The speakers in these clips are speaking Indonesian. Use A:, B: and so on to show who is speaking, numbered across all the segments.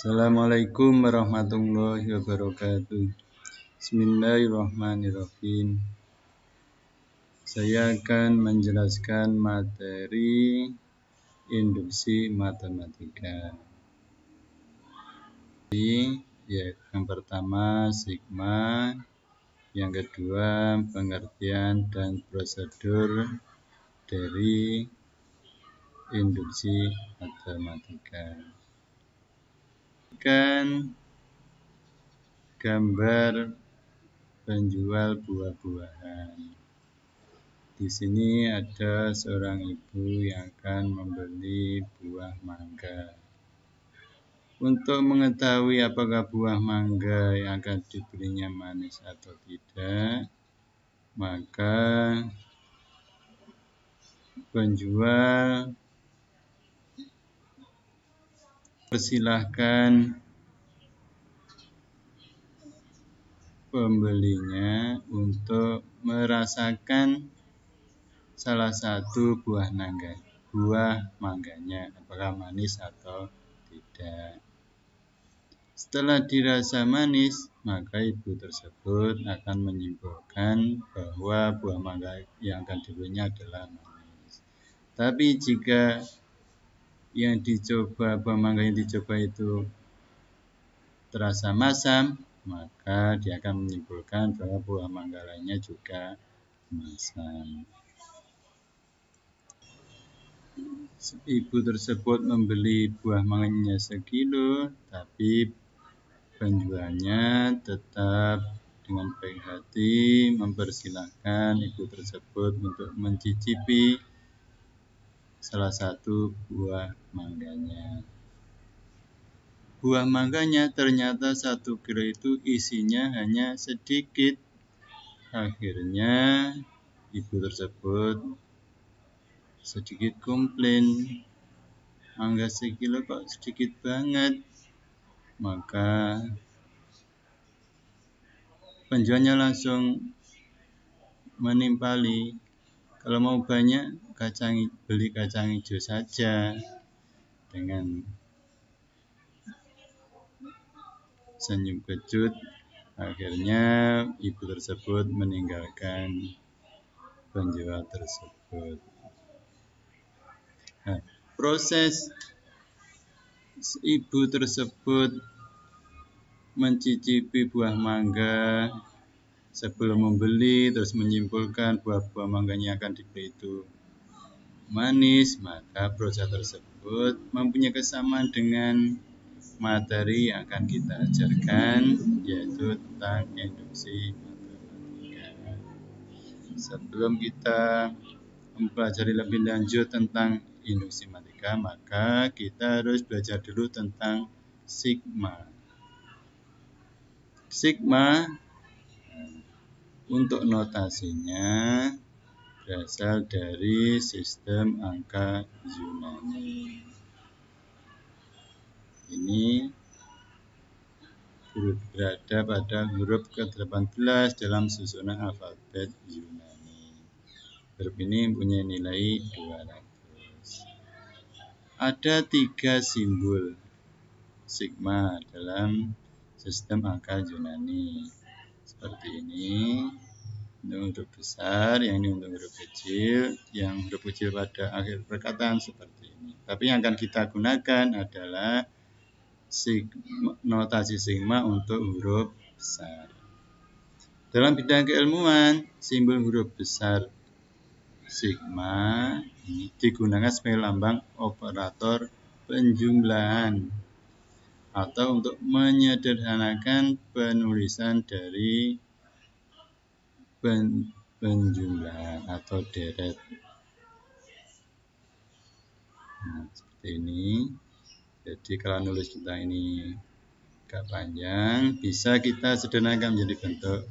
A: Assalamualaikum warahmatullahi wabarakatuh. Bismillahirrahmanirrahim. Saya akan menjelaskan materi induksi matematika. Yang pertama sigma, yang kedua pengertian dan prosedur dari induksi matematika. Gambar penjual buah-buahan. Di sini ada seorang ibu yang akan membeli buah mangga. Untuk mengetahui apakah buah mangga yang akan dibelinya manis atau tidak, maka penjual persilahkan pembelinya untuk merasakan salah satu buah mangganya, apakah manis atau tidak. Setelah dirasa manis, maka ibu tersebut akan menyimpulkan bahwa buah mangga yang akan dibelinya adalah manis. Tapi jika buah mangga yang dicoba itu terasa masam, maka dia akan menyimpulkan bahwa buah mangga lainnya juga masam. Ibu tersebut membeli buah mangganya sekilo, tapi penjualnya tetap dengan baik hati mempersilahkan ibu tersebut untuk mencicipi salah satu buah mangganya. Buah mangganya ternyata 1 kilo itu isinya hanya sedikit. Akhirnya ibu tersebut sedikit komplain, mangga sekilo kok sedikit banget. Maka penjualnya langsung menimpali, kalau mau banyak beli kacang hijau saja. Dengan senyum kecut, akhirnya ibu tersebut meninggalkan penjual tersebut. Proses ibu tersebut mencicipi buah mangga sebelum membeli, terus menyimpulkan buah mangganya akan dibeli itu manis, maka proses tersebut mempunyai kesamaan dengan materi yang akan kita ajarkan, yaitu tentang induksi matematika. Sebelum kita mempelajari lebih lanjut tentang induksi matematika, maka kita harus belajar dulu tentang sigma. Sigma untuk notasinya berasal dari sistem angka Yunani. Ini berada pada huruf ke-18 dalam susunan alfabet Yunani. Huruf ini mempunyai nilai 200. Ada 3 simbol sigma dalam sistem angka Yunani. Seperti ini. Untuk huruf besar, yang ini untuk huruf kecil, yang huruf kecil pada akhir perkataan seperti ini. Tapi yang akan kita gunakan adalah notasi sigma untuk huruf besar. Dalam bidang keilmuan, simbol huruf besar sigma ini digunakan sebagai lambang operator penjumlahan atau untuk menyederhanakan penulisan dari penjumlahan atau deret. Seperti ini. Jadi kalau nulis kita ini agak panjang, bisa kita sederhanakan menjadi bentuk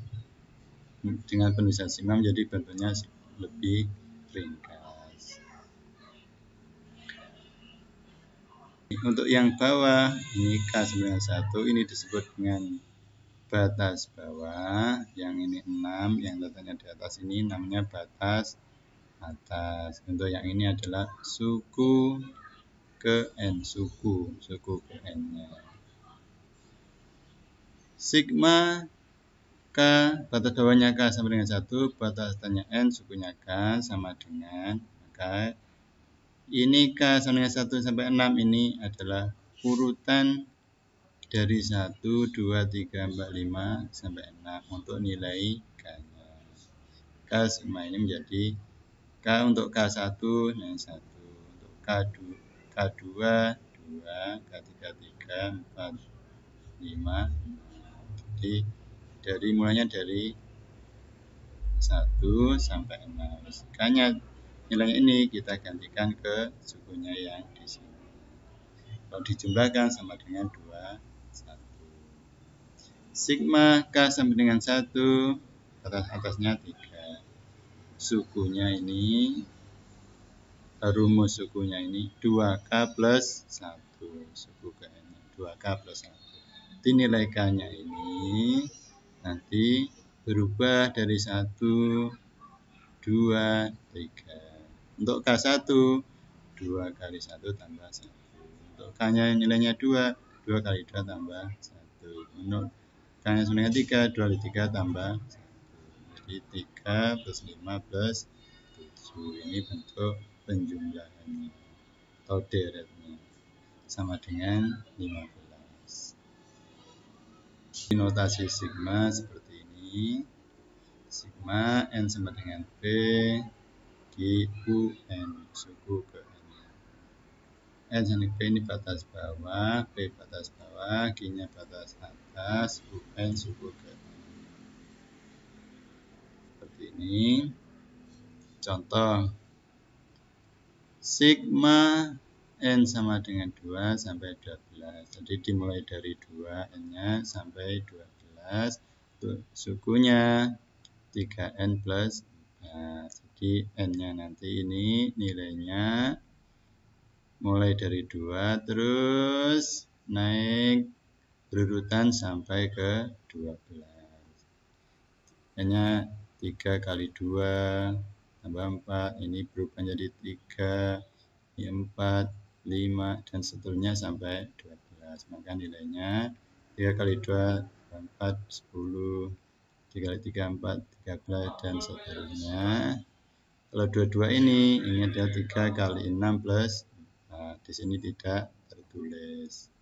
A: dengan penulisan sigma menjadi bentuknya lebih ringkas. Untuk yang bawah, ini K91, ini disebut dengan batas bawah, yang ini 6, yang letaknya di atas ini namanya batas atas. Untuk yang ini adalah suku ke N, suku ke N-nya. Sigma K, batas bawahnya K sama dengan 1, batas atasnya N, sukunya K sama dengan, maka ini K sama dengan 1 sampai 6 ini adalah urutan dari 1, 2, 3, 4, 5 sampai 6 untuk nilai K-nya. K sigma ini menjadi K untuk K1 nah 1, untuk K2 2, K3 3, 4, 5. Jadi mulainya dari 1 sampai 6. K-nya nilainya ini kita gantikan ke sukunya yang di sini. Kalau dijumlahkan sama dengan 2, 1. Sigma K sama dengan 1, atasnya 3. Sukunya ini, rumus sukunya ini 2K plus 1. Suku K-nya 2K plus 1. Jadi nilai K-nya ini nanti berubah dari 1, 2, 3. Untuk K1, 2 kali 1 tambah 1. Untuk K-nya nilainya 2, 2 kali 2 tambah 1. Untuk K-nya sama dengan 3, 2 kali 3 tambah 1. Jadi 3 plus 5 plus 7. Ini bentuk penjumlahannya atau deretnya. Sama dengan 15. Notasi sigma seperti ini. Sigma N sama dengan P, Q, N, suku ke N. N sama dengan P ini batas bawah, P batas bawah, Q-nya batas atas, UN suku ke N. Seperti ini. Contoh. Sigma N sama dengan 2 sampai 12. Jadi dimulai dari 2 N-nya sampai 12. Sukunya 3N plus 4. Jadi N-nya nanti ini nilainya mulai dari 2 terus naik berurutan sampai ke 12. N-nya 3 kali 2 tambah 4. Ini berubah menjadi 3, ini 4, 5, dan seterusnya sampai 12. Maka nilainya 3 kali 2, 4, 10. 3 kali 3, 4, 13, dan seterusnya. Kalau dua-dua ini adalah 3 kali 6 plus 4. Di sini tidak tertulis.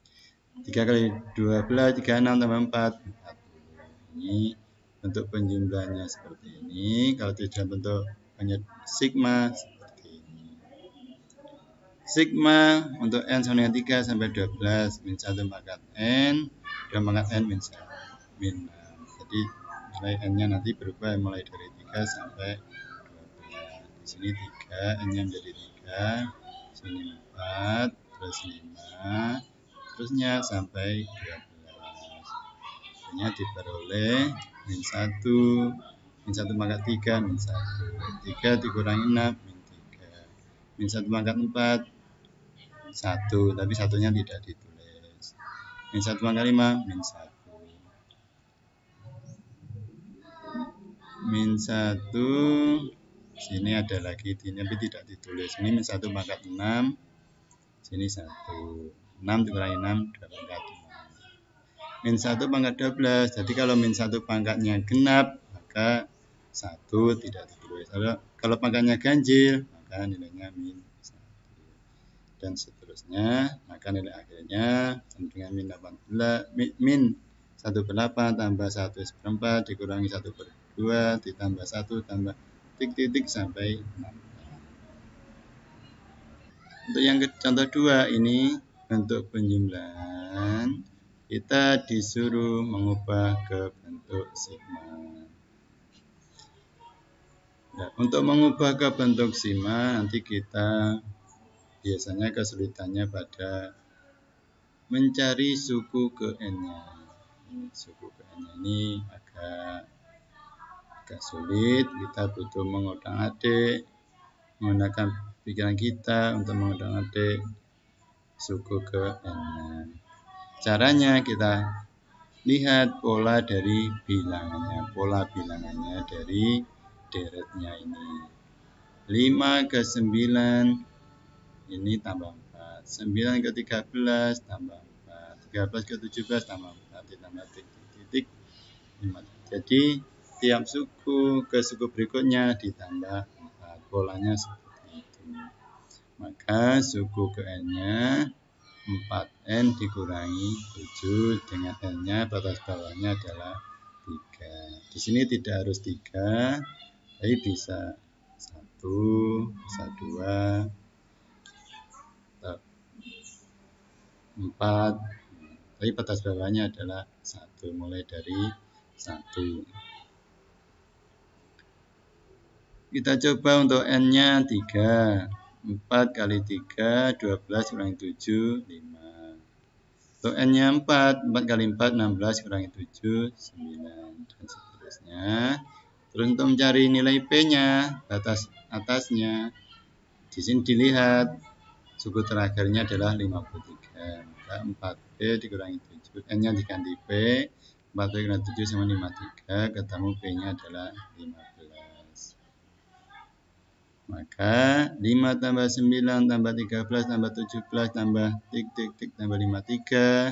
A: 3 kali 12, 36 tambah 4, 40. Ini bentuk penjumlahannya seperti ini. Kalau tidak bentuk hanya sigma seperti ini. Sigma untuk N sama dengan 3 sampai 12, min 1 pangkat N, 2 pangkat N, min 1, min 6. Jadi nilai N-nya nanti berubah mulai dari 3 sampai 12. Di sini 3, N-nya menjadi 3, sini 4, terus 5, terusnya sampai 12. Ini diperoleh min 1, min 1 pangkat 3, min 1. 3 dikurangi 6, min 3. Min 1 pangkat 4, 1, tapi satunya tidak ditulis. Min 1 pangkat 5, min 1. Min 1, sini ada lagi, tapi tidak ditulis. Ini min 1 pangkat 6, sini 1. 6 dikurangi 6, 2 pangkat 6. Min 1 pangkat 12, jadi kalau min 1 pangkatnya genap, maka 1 tidak ditulis. Kalau pangkatnya ganjil, maka nilainya min 1. Dan seterusnya, maka nilai akhirnya dengan min 18, min 1/8 tambah 1/4 dikurangi 1/2 ditambah 1 tambah titik-titik sampai 6. Untuk yang contoh 2 ini bentuk penjumlahan, kita disuruh mengubah ke bentuk sigma. Nah, untuk mengubah ke bentuk sigma nanti kita biasanya kesulitannya pada mencari suku ke N-nya. Suku ke N-nya ini agak sulit, kita butuh mengotak-atik, menggunakan pikiran kita untuk mengotak-atik suku ke N-nya. Caranya kita lihat pola dari bilangannya, pola bilangannya dari deretnya ini. 5 ke 9 ini tambah 4, 9 ke 13 tambah 4, 13 ke 17 tambah 4, ditambah titik titik 5. Jadi tiap suku ke suku berikutnya ditambah 4. Polanya seperti itu. Maka suku ke N-nya 4N dikurangi 7 dengan N-nya batas bawahnya adalah 3. Di sini tidak harus 3, tapi bisa 1, bisa 2, 4. Tapi batas bawahnya adalah 1, mulai dari 1. Kita coba untuk N-nya 3. 4 kali 3, 12 kurangi 7, 5. Untuk N-nya 4, 4 kali 4, 16 kurangi 7, 9. Dan seterusnya. Terus untuk mencari nilai P-nya, batas atasnya, di sini dilihat suku terakhirnya adalah 53. Maka 4P dikurangi 7, N-nya diganti P, 4P kurangi 7 sama 53, ketemu P-nya adalah 15. Maka 5 tambah 9 tambah 13 tambah 17 tambah tik tambah 53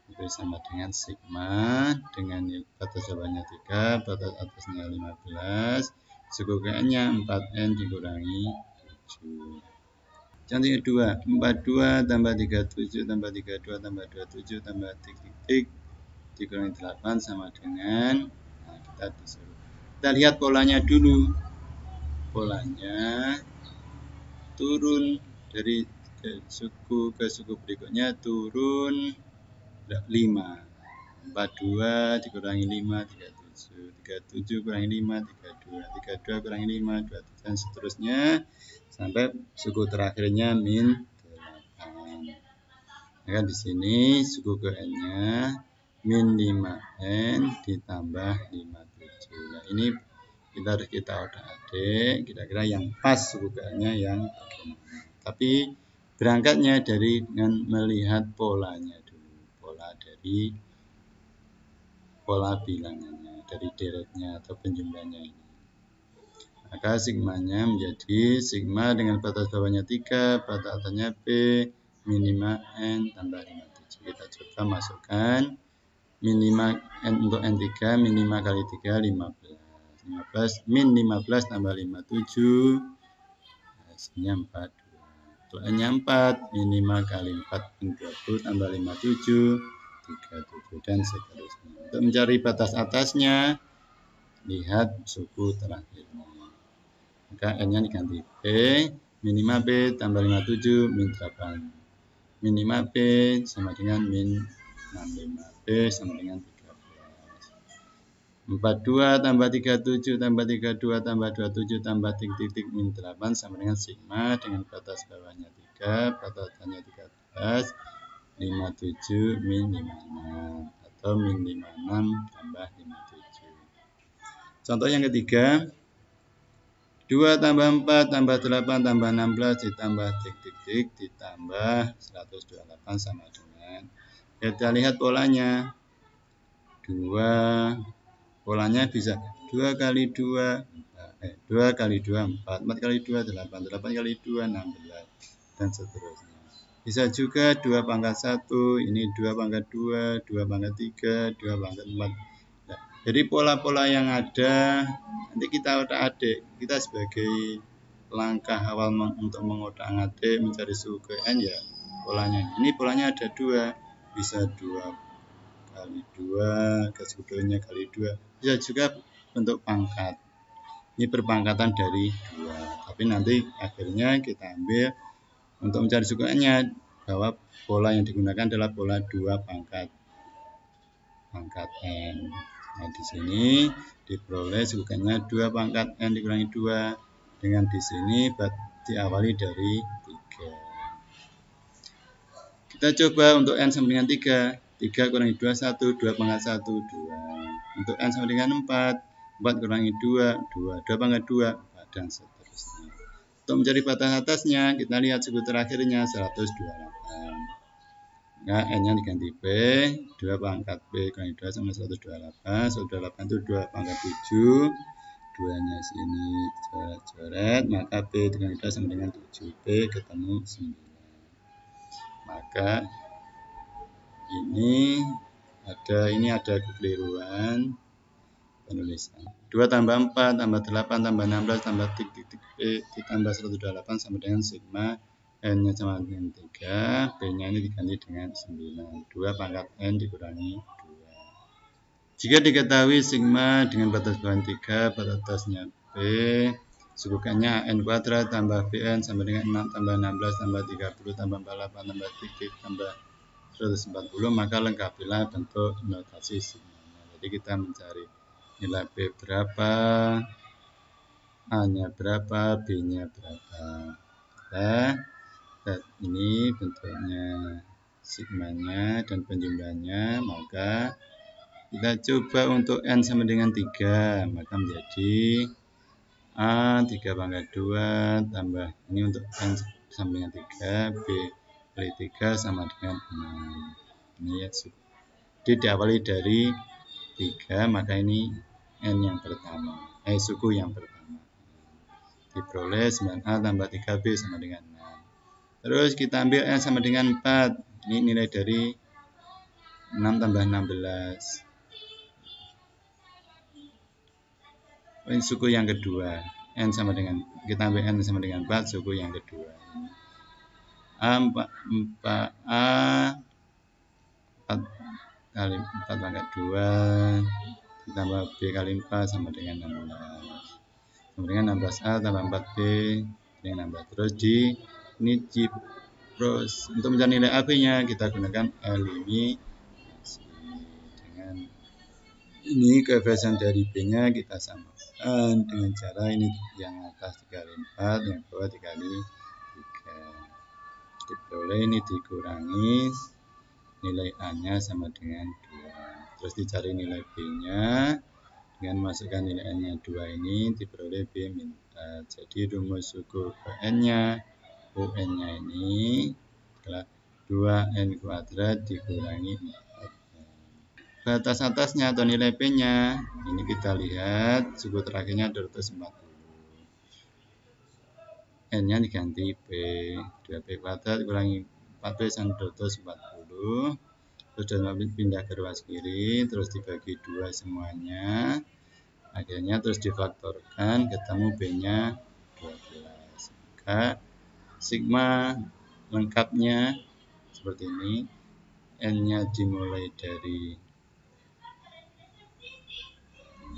A: itu sama dengan sigma dengan batas bawahnya 3, batas atasnya 15, suku N-nya 4N dikurangi 7. Contoh kedua, 42 tambah 37 tambah 32 tambah 27 tambah tik dikurangi 8 sama dengan, nah kita disuruh. Kita lihat polanya dulu. Polanya turun dari suku ke suku berikutnya turun 5. 42 dikurangi 5, 37. 37 kurangi 5, 32. 32 kurangi 5, 27. Dan seterusnya sampai suku terakhirnya min 8. Maka di sini suku ke N-nya min 5N ditambah 57. Nah, ini kita otak-adik kira-kira yang pas suku N-nya yang bagaimana. Tapi berangkatnya dari dengan melihat polanya dulu. Pola dari pola bilangannya, dari deretnya atau penjumlahnya ini. Maka sigmanya menjadi sigma dengan batas bawahnya 3, batas atasnya P, minima N tambah 57. Kita coba masukkan minima N untuk N3, minima kali 3, 15. 15 min 15 tambah 57 hasilnya 42. Untuk N-nya 4, minima kali 4 min 20 tambah 57 37 dan seterusnya. Untuk mencari batas atasnya lihat suku terakhirnya. Maka N-nya diganti P, minima P tambah 57 min 8. Minima P sama dengan min 65. P sama dengan 42 tambah 37 tambah 32 tambah 27 tambah tik min 8 sama dengan sigma dengan batas bawahnya 3, batas atasnya 13, 57 min 56 atau min 56 tambah 57. Contoh yang ketiga, 2 tambah 4 tambah 8 tambah 16 ditambah tik ditambah 128 sama dengan, kita lihat polanya. 2 polanya bisa 2 kali 2 2 kali 2 4, 4 kali 2 8, 8 kali 2 16 dan seterusnya. Bisa juga 2 pangkat 1, ini 2 pangkat 2, 2 pangkat 3, 2 pangkat 4. Nah, jadi pola-pola yang ada nanti kita otak-adik, kita sebagai langkah awal untuk mengotak-atik mencari suku N ya polanya. Ini polanya ada 2, bisa 2 kali 2, keseluruhannya kali 2. Bisa juga bentuk pangkat. Ini perpangkatan dari 2. Tapi nanti akhirnya kita ambil untuk mencari sukunya bahwa pola yang digunakan adalah pola 2 pangkat N. Nah, di sini diperoleh sukunya 2 pangkat N dikurangi 2 dengan di sini diawali dari 3. Kita coba untuk N sama dengan 3. 3 kurangi 2, 1, 2 pangkat 1, 2. Untuk N sama dengan 4, 4 kurangi 2, 2, 2 pangkat 2, 4, dan seterusnya. Untuk mencari batas atasnya, kita lihat suku terakhirnya 128. Nah, N-nya diganti P, 2 pangkat P kurangi 2 sama 128. 128 itu 2 pangkat 7, 2-nya sini coret-coret, maka P dikurangi 2 sama dengan 7, P ketemu 9. Maka ini ada kekeliruan penulisan. 2 tambah 4 tambah 8 tambah 16 tambah titik P ditambah 128 sama dengan sigma N-nya sama dengan 3, B-nya ini diganti dengan 9. 2 pangkat N dikurangi 2. Jika diketahui sigma dengan batas bawah 3, batasnya B, sukukannya N kuadrat tambah Bn sama dengan 6 tambah 16 tambah 30 tambah 48 tambah titik tambah 140, maka lengkapilah bentuk notasi sigma. Jadi kita mencari nilai B berapa, A-nya berapa, B-nya berapa. Nah, ini bentuknya sigmanya dan penjumlahannya, maka kita coba untuk N sama dengan 3, maka menjadi A 3 pangkat 2 tambah ini untuk N sama dengan 3, B kali 3 sama dengan 6. Ini ya, jadi diawali dari 3, maka ini N yang pertama, suku yang pertama. Diperoleh 9A tambah 3B sama dengan 6. Terus kita ambil N sama dengan 4. Ini nilai dari 6 tambah 16. Ini suku yang kedua. N sama dengan, kita ambil N sama dengan 4, suku yang kedua. A 4 kali 4 pangkat 2 ditambah B kali 4 sama dengan 16. Sama dengan 16A tambah 4B dengan 16. Terus ini untuk mencari nilai AB-nya kita gunakan eliminasi. Dengan ini koefisien dari B-nya kita samakan dengan cara ini yang atas dikali 4, yang bawah dikali 3. Diperoleh ini dikurangi nilai A-nya sama dengan 2. Terus dicari nilai B-nya dengan masukkan nilai N-nya 2 ini diperoleh B min 4. Jadi rumus suku N-nya UN-nya ini adalah 2N kuadrat dikurangi 4N. Batas atasnya atau nilai P-nya ini kita lihat suku terakhirnya 240. N-nya diganti P, 2P kuadrat kurangi 4P sama 240. Terus pindah ke ruas kiri, terus dibagi 2 semuanya. Akhirnya terus difaktorkan, ketemu B-nya 12. Maka sigma lengkapnya seperti ini. N-nya dimulai dari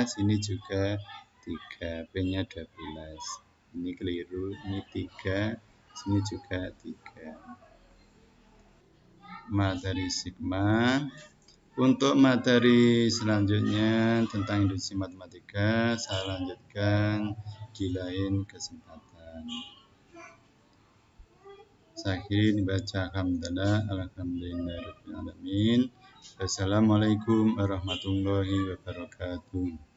A: sini juga 3, B-nya 12. Ini keliru, ini 3, sini juga 3. Materi sigma. Untuk materi selanjutnya tentang industri matematika saya lanjutkan di lain kesempatan. Saya akhiri dibaca alhamdulillah. Wassalamualaikum warahmatullahi wabarakatuh.